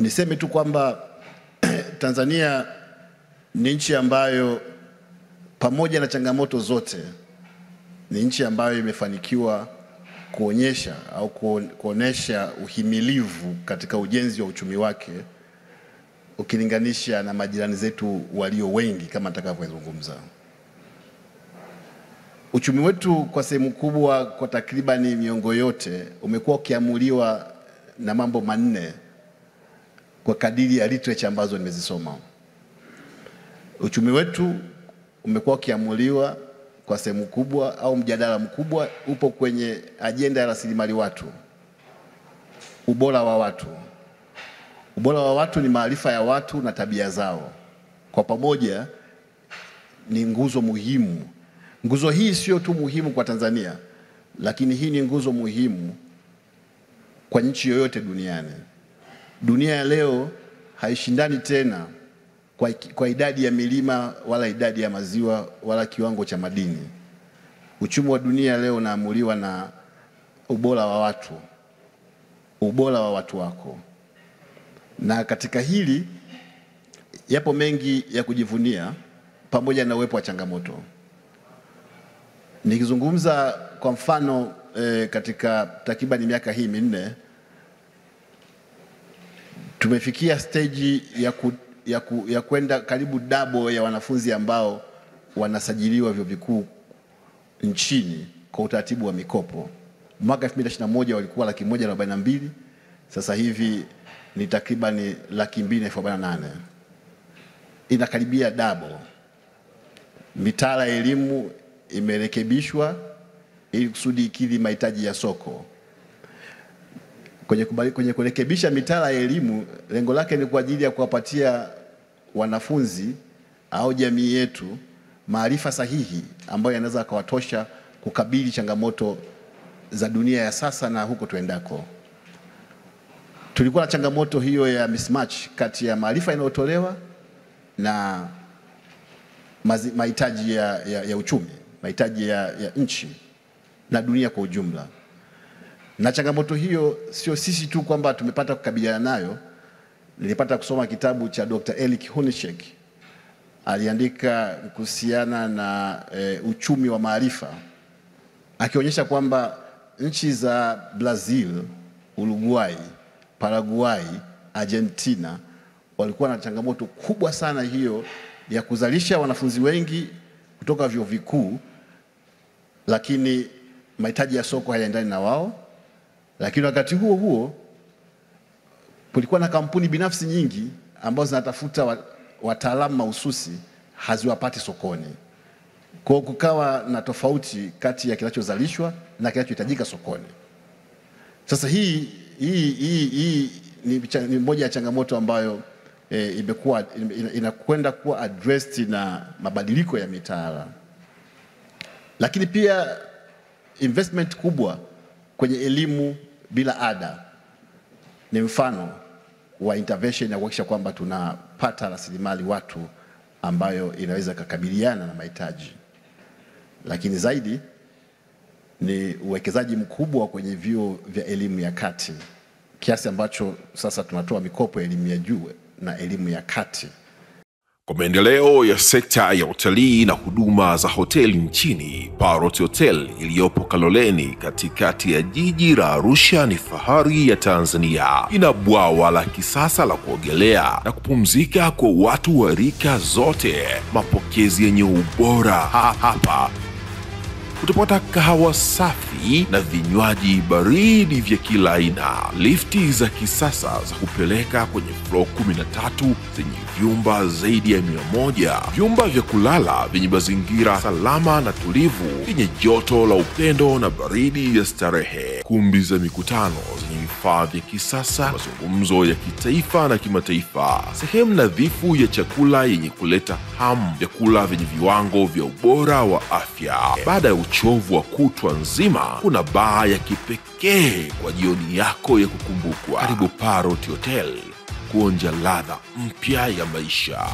Niseme tu kwamba Tanzania ni nchi ambayo pamoja na changamoto zote ni nchi ambayo imefanikiwa kuonesha uhimilivu katika ujenzi wa uchumi wake ukilinganisha na majirani zetu walio wengi kama nitakavyozungumza. Uchumi wetu kwa sehemu kubwa kwa takribani miongo yote umekuwa ukiamuliwa na mambo manne kwa kadiri ya literature ambazo nimezisoma. Uchumi wetu umekuwa ukiamuliwa kwa sehemu kubwa au mjadala mkubwa upo kwenye ajenda ya rasilimali watu. Ubora wa watu. Ubora wa watu ni maarifa ya watu na tabia zao. Kwa pamoja ni nguzo muhimu. Nguzo hii sio tu muhimu kwa Tanzania, lakini hii ni nguzo muhimu kwa nchi yoyote duniani. Dunia ya leo haishindani tena kwa idadi ya milima wala idadi ya maziwa wala kiwango cha madini. Uchumi wa dunia leo unaamuliwa na ubora wa watu. Ubora wa watu wako. Na katika hili yapo mengi ya kujivunia pamoja na uwepo wa changamoto. Nikizungumza kwa mfano katika takriban miaka hii minne tumefikia stage ya kwenda karibu double ya wanafunzi ambao wanasajiliwa vyuo vikuu nchini kwa utaratibu wa mikopo. Mwaka 2021 walikuwa 142,000, sasa hivi ni takriban 248,000. Inakaribia double. Mitaala ya elimu imerekebishwa ili kusudi ikidhi mahitaji ya soko. Kwenye kurekebisha mitaala ya elimu, lengo lake ni kwa ajili ya kuwapatia wanafunzi au jamii yetu maarifa sahihi ambayo yanaweza kuwatosha kukabili changamoto za dunia ya sasa na huko tuendako. Tulikuwa na changamoto hiyo ya mismatch kati ya maarifa yanayotolewa na mahitaji ya uchumi, mahitaji ya nchi na dunia kwa ujumla. Na changamoto hiyo sio sisi tu kwamba tumepata kukabiliana nayo. Nilipata kusoma kitabu cha Dr. Erich Honeyshek. Aliandika kuhusiana na uchumi wa maarifa, akionyesha kwamba nchi za Brazil, Uruguay, Paraguay, Argentina walikuwa na changamoto kubwa sana hiyo ya kuzalisha wanafunzi wengi kutoka vyuo vikuu, lakini mahitaji ya soko hayaendani na wao. Lakini wakati huo huo kulikuwa na kampuni binafsi nyingi ambazo zinatafuta wataalamu mahususi, haziwapati sokoni. Kwa kukawa na tofauti kati ya kinachozalishwa na kinachohitajika sokoni. Sasa hii ni moja ya changamoto ambayo inakwenda kuwa addressed na mabadiliko ya mitaala. Lakini pia investment kubwa kwenye elimu bila ada ni mfano wa intervention ya kuhakikisha kwamba tunapata rasilimali watu ambayo inaweza kukabiliana na mahitaji. Lakini zaidi ni uwekezaji mkubwa kwenye vyuo vya elimu ya kati, kiasi ambacho sasa tunatoa mikopo ya elimu ya juu na elimu ya kati. Kwa maendeleo ya sekta ya utalii na huduma za hoteli nchini, Parrot Hotel iliyopo Kaloleni katikati ya jiji la Arusha ni fahari ya Tanzania. Ina bwawa la kisasa la kuogelea na kupumzika kwa watu wa rika zote. Mapokezi yenye ubora hapa. Utapata kahawa safi na vinywaji baridi vya kila aina. Lifti za kisasa za kupeleka kwenye floor 13 zenye vyumba zaidi ya 100. Vyumba vya kulala vyenye mazingira salama na tulivu, vyenye joto la upendo na baridi ya starehe. Kumbi za mikutano zenye vifaa vya kisasa, mazungumzo ya kitaifa na kimataifa. Sehemu nadhifu ya chakula yenye kuleta hamu, vyakula vyenye viwango vya ubora wa afya. Baada ya uchovu wa kutwa nzima, kuna baa ya kipekee kwa jioni yako ya kukumbukwa. Karibu Parrot Hotel kuonja ladha mpya ya maisha.